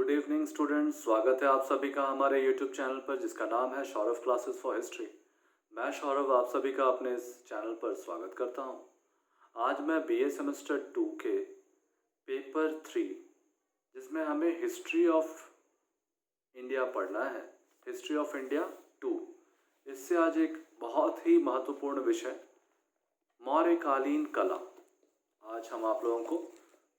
Good evening students. स्वागत है आप सभी का हमारे यूट्यूब चैनल पर जिसका नाम है सौरभ क्लासेस फॉर हिस्ट्री। मैं सौरभ आप सभी का अपने इस चैनल पर स्वागत करता हूं। आज मैं बीए सेमेस्टर 2 के पेपर 3 जिसमें हमें हिस्ट्री ऑफ इंडिया पढ़ना है, हिस्ट्री ऑफ इंडिया 2, इससे आज एक बहुत ही महत्वपूर्ण विषय मौर्यकालीन कला। आज हम आप लोगों को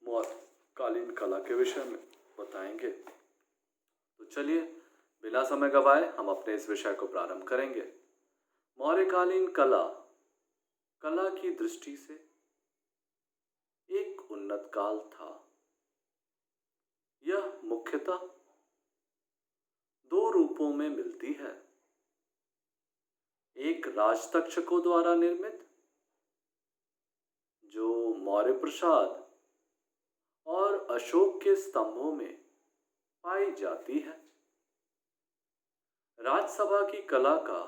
मौर्यकालीन कला के विषय में बताएंगे। तो चलिए बिना समय गवाए हम अपने इस विषय को प्रारंभ करेंगे। मौर्यकालीन कला कला की दृष्टि से एक उन्नत काल था। यह मुख्यतः दो रूपों में मिलती है, एक राजतक्षकों द्वारा निर्मित जो मौर्य प्रसाद और अशोक के स्तंभों में पाई जाती है। राजसभा की कला का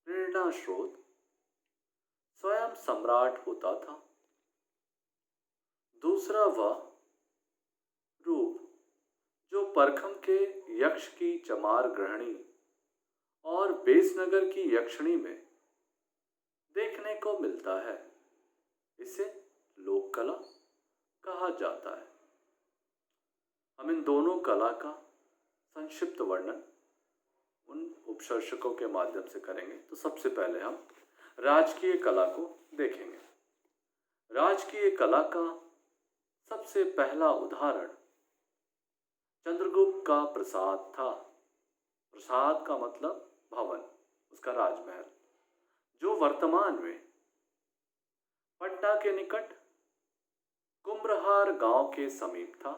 प्रेरणा स्रोत स्वयं सम्राट होता था। दूसरा वह रूप जो परखम के यक्ष की चमार गृहिणी और बेसनगर की यक्षिणी में देखने को मिलता है, इसे लोक कला कहा जाता है। हम इन दोनों कला का संक्षिप्त वर्णन उन उपशीर्षकों के माध्यम से करेंगे। तो सबसे पहले हम राजकीय कला को देखेंगे। राजकीय कला का सबसे पहला उदाहरण चंद्रगुप्त का प्रासाद था। प्रासाद का मतलब भवन, उसका राजमहल, जो वर्तमान में पटना के निकट कुम्भरहार गांव के समीप था।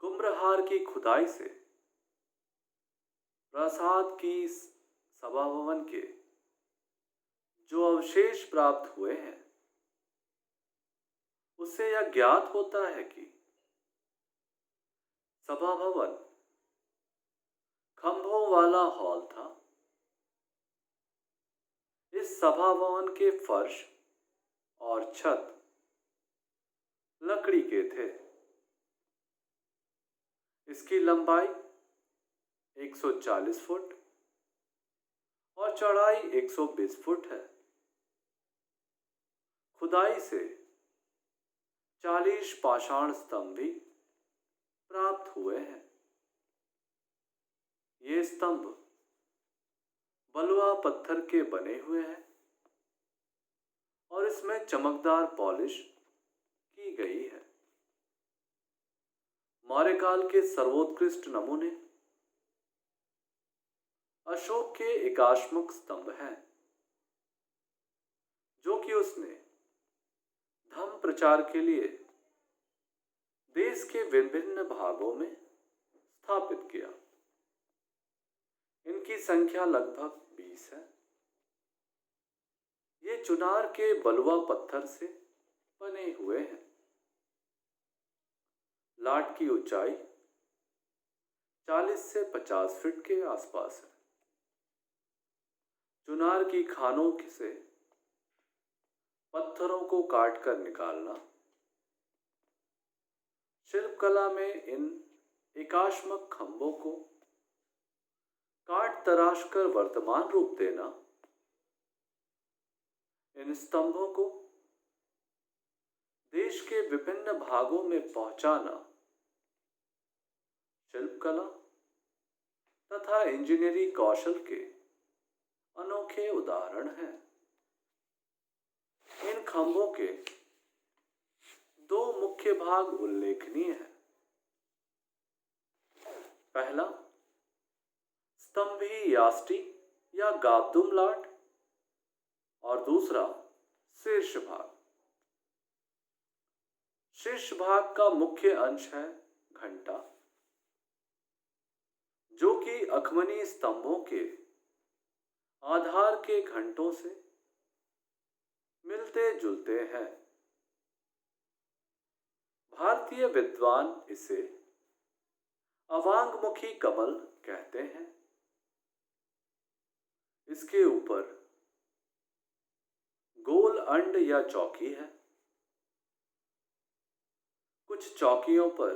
कुम्भरहार की खुदाई से प्रासाद की सभा भवन के जो अवशेष प्राप्त हुए हैं उससे यह ज्ञात होता है कि सभा भवन खंभों वाला हॉल था। इस सभा भवन के फर्श और छत लकड़ी के थे। इसकी लंबाई 140 फुट और चौड़ाई 120 फुट है। खुदाई से 40 पाषाण स्तंभ भी प्राप्त हुए हैं। ये स्तंभ बलुआ पत्थर के बने हुए हैं और इसमें चमकदार पॉलिश की गई है। मौर्यकाल के सर्वोत्कृष्ट नमूने अशोक के एकाश्मक स्तंभ हैं, जो कि उसने धर्म प्रचार के लिए देश के विभिन्न भागों में स्थापित किया। इनकी संख्या लगभग 20 है। ये चुनार के बलुआ पत्थर से बने हुए हैं। लाट की ऊंचाई 40 से 50 फीट के आसपास है। चुनार की खानों से पत्थरों को काटकर निकालना शिल्पकला में इन एकाश्मक खंभों को काट तराश कर वर्तमान रूप देना, इन स्तंभों को देश के विभिन्न भागों में पहुंचाना शिल्पकला तथा इंजीनियरिंग कौशल के अनोखे उदाहरण हैं। इन खंभों के दो मुख्य भाग उल्लेखनीय हैं। पहला स्तंभी याष्टि या गाबदुम लाट और दूसरा शीर्ष भाग। शीर्ष भाग का मुख्य अंश है घंटा, जो कि अखमनी स्तंभों के आधार के घंटों से मिलते जुलते हैं। भारतीय विद्वान इसे अवांगमुखी कमल कहते हैं। इसके ऊपर गोल अंड या चौकी है। कुछ चौकियों पर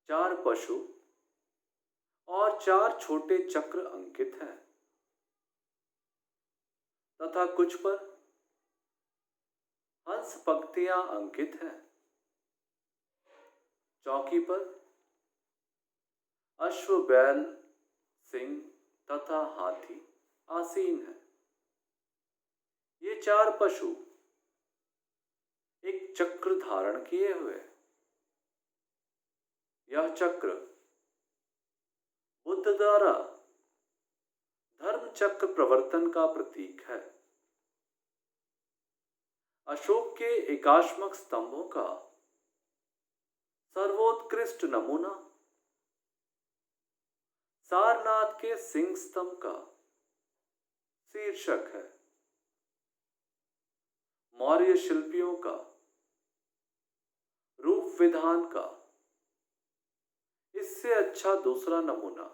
4 पशु और 4 छोटे चक्र अंकित हैं तथा कुछ पर हंस पंक्तियां अंकित हैं। चौकी पर अश्व, बैल, सिंह तथा हाथी आसीन है। ये 4 पशु एक चक्र धारण किए हुए। यह चक्र बुद्ध द्वारा धर्म चक्र प्रवर्तन का प्रतीक है। अशोक के एकाश्मक स्तंभों का सर्वोत्कृष्ट नमूना सारनाथ के सिंह स्तंभ का शीर्षक है। मौर्य शिल्पियों का रूप विधान का इससे अच्छा दूसरा नमूना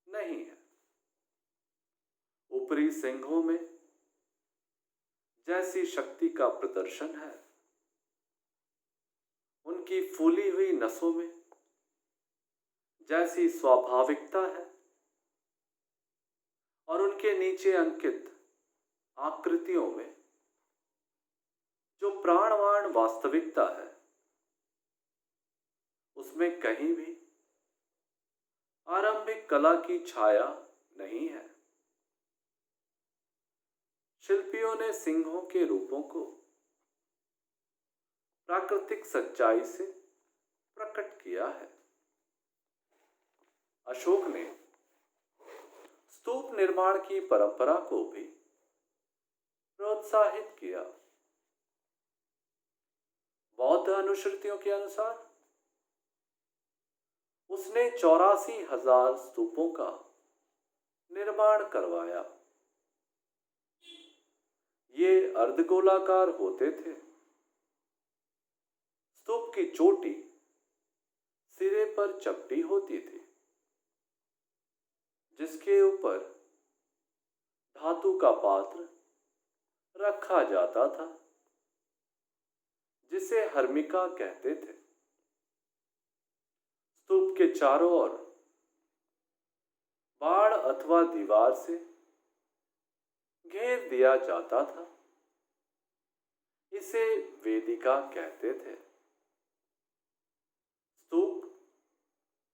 नहीं है। ऊपरी सिंहों में जैसी शक्ति का प्रदर्शन है, उनकी फूली हुई नसों में जैसी स्वाभाविकता है और उनके नीचे अंकित आकृतियों में जो प्राणवान वास्तविकता है, उसमें कहीं भी आरंभिक कला की छाया नहीं है। शिल्पियों ने सिंहों के रूपों को प्राकृतिक सच्चाई से प्रकट किया है। अशोक ने स्तूप निर्माण की परंपरा को भी प्रोत्साहित किया। बौद्ध अनुश्रुतियों के अनुसार उसने 84,000 स्तूपों का निर्माण करवाया। ये अर्धगोलाकार होते थे। स्तूप की चोटी सिरे पर चपटी होती थी, जिसके ऊपर धातु का पात्र रखा जाता था, जिसे हर्मिका कहते थे। स्तूप के चारों ओर बाड़ अथवा दीवार से घेर दिया जाता था। इसे वेदिका कहते थे। स्तूप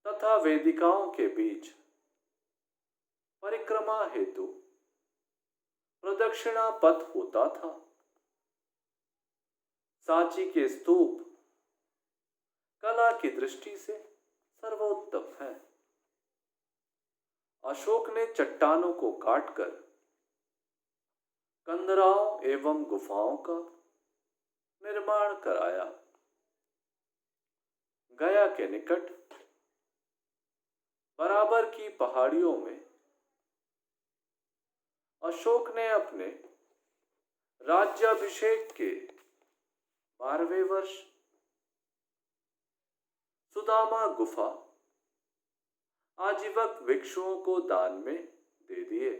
तथा वेदिकाओं के बीच परिक्रमा हेतु प्रदक्षिणा पथ होता था। सांची के स्तूप कला की दृष्टि से सर्वोत्तम है। अशोक ने चट्टानों को काटकर कंदराओं एवं गुफाओं का निर्माण कराया। गया के निकट बराबर की पहाड़ियों में अशोक ने अपने राज्याभिषेक के 12वें वर्ष सुदामा गुफा आजीवक भिक्षुओं को दान में दे दिए।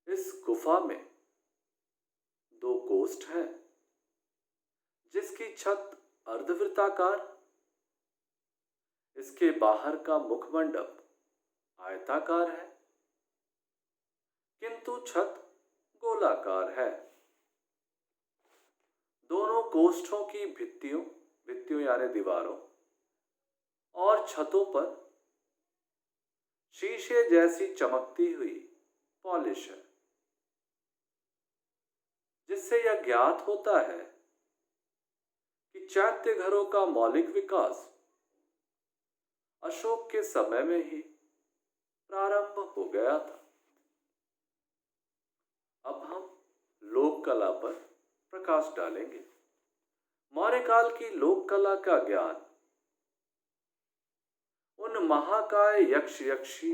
इस गुफा में 2 कोष्ठ हैं, जिसकी छत अर्धवृत्ताकार, इसके बाहर का मुखमंडप आयताकार है, किंतु छत गोलाकार है। दोनों कोष्ठों की भित्तियों यानी दीवारों और छतों पर शीशे जैसी चमकती हुई पॉलिश है, जिससे यह ज्ञात होता है कि चैत्य घरों का मौलिक विकास अशोक के समय में ही प्रारंभ हो गया था। अब हम लोक कला पर प्रकाश डालेंगे। मौर्य काल की लोक कला का ज्ञान उन महाकाय यक्ष यक्षी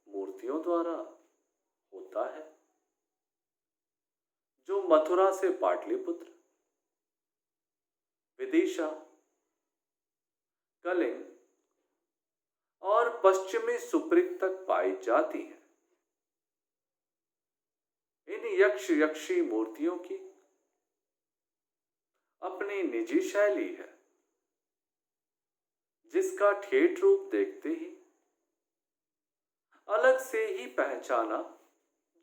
मूर्तियों द्वारा होता है, जो मथुरा से पाटलिपुत्र, विदिशा, कलिंग और पश्चिमी सुप्रीक तक पाई जाती हैं। इन यक्ष यक्षी मूर्तियों की अपनी निजी शैली है। जिसका ठेठ रूप देखते ही अलग से ही पहचाना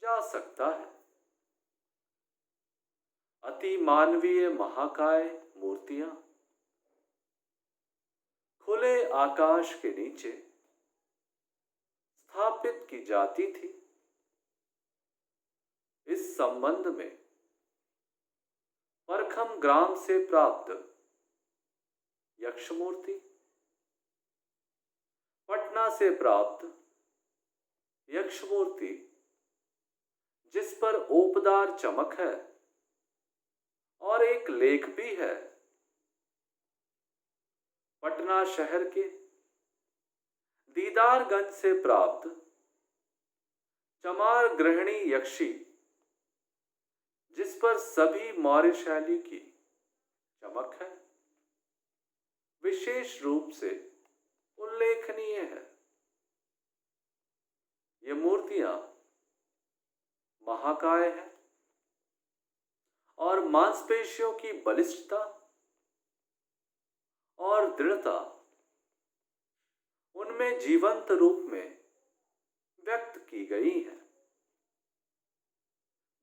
जा सकता है। अति मानवीय महाकाय मूर्तियां खुले आकाश के नीचे स्थापित की जाती थी। इस संबंध में परखम ग्राम से प्राप्त यक्ष मूर्ति, पटना से प्राप्त यक्ष मूर्ति जिस पर ओपदार चमक है और एक लेख भी है, पटना शहर के दीदारगंज से प्राप्त चमार गृहिणी यक्षी जिस पर सभी मौर्य शैली की चमक है, विशेष रूप से उल्लेखनीय है। ये मूर्तियां महाकाय है और मांसपेशियों की बलिष्ठता और दृढ़ता उनमें जीवंत रूप में व्यक्त की गई है।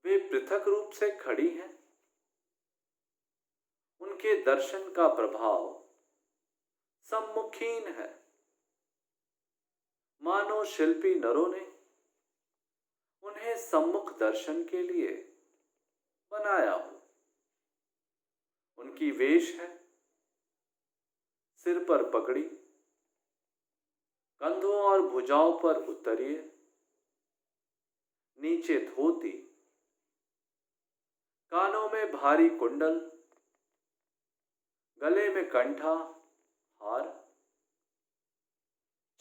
वे पृथक रूप से खड़ी हैं। उनके दर्शन का प्रभाव सम्मुखीन है, मानो शिल्पी नरों ने उन्हें सम्मुख दर्शन के लिए बनाया हो। उनकी वेश है सिर पर पगड़ी, कंधों और भुजाओं पर उत्तरीय, नीचे धोती, कानों में भारी कुंडल, गले में कंठा हार,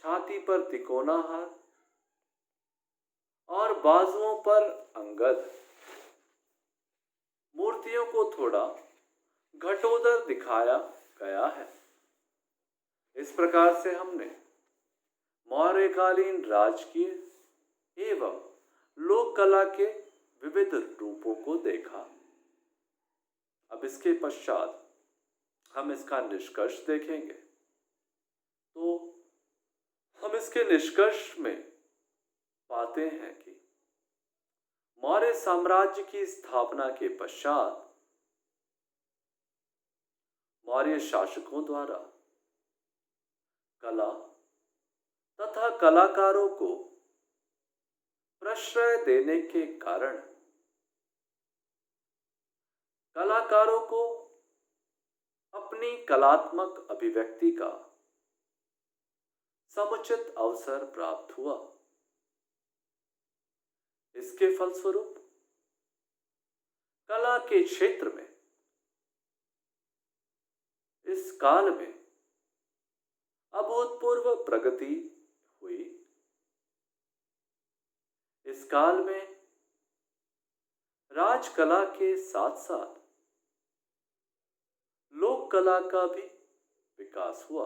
छाती पर तिकोना हार और बाजुओं पर अंगद। मूर्तियों को थोड़ा घटोदर दिखाया गया है। इस प्रकार से हमने मौर्यकालीन राजकीय एवं लोक कला के विविध रूपों को देखा। अब इसके पश्चात हम इसका निष्कर्ष देखेंगे। तो हम इसके निष्कर्ष में पाते हैं कि मौर्य साम्राज्य की स्थापना के पश्चात मौर्य शासकों द्वारा कला तथा कलाकारों को प्रश्रय देने के कारण कलाकारों को अपनी कलात्मक अभिव्यक्ति का समुचित अवसर प्राप्त हुआ। इसके फलस्वरूप कला के क्षेत्र में इस काल में अभूतपूर्व प्रगति हुई। इस काल में राजकला के साथ साथ लोक कला का भी विकास हुआ।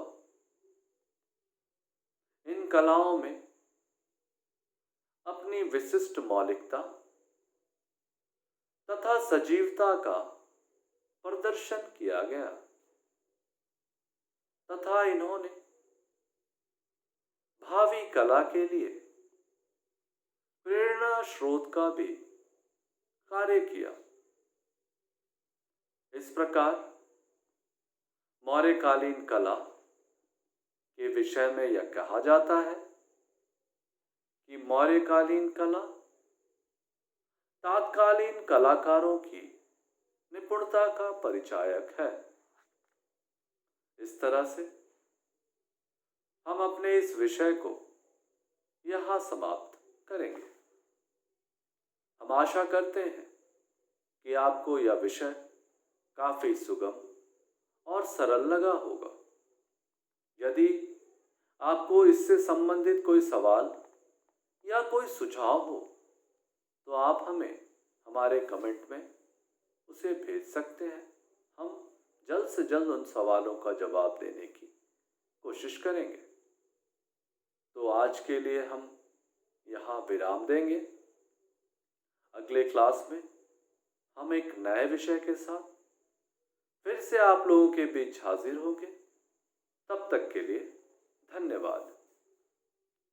इन कलाओं में अपनी विशिष्ट मौलिकता तथा सजीवता का प्रदर्शन किया गया तथा इन्होंने भावी कला के लिए प्रेरणा स्रोत का भी कार्य किया। इस प्रकार मौर्यकालीन कला के विषय में यह कहा जाता है कि मौर्यकालीन कला तात्कालीन कलाकारों की निपुणता का परिचायक है। इस तरह से हम अपने इस विषय को यहां समाप्त करेंगे। हम आशा करते हैं कि आपको यह विषय काफी सुगम और सरल लगा होगा। यदि आपको इससे संबंधित कोई सवाल या कोई सुझाव हो तो आप हमें हमारे कमेंट में उसे भेज सकते हैं। हम जल्द से जल्द उन सवालों का जवाब देने की कोशिश करेंगे। तो आज के लिए हम यहाँ विराम देंगे। अगले क्लास में हम एक नए विषय के साथ फिर से आप लोगों के बीच हाजिर होंगे। तब तक तक के लिए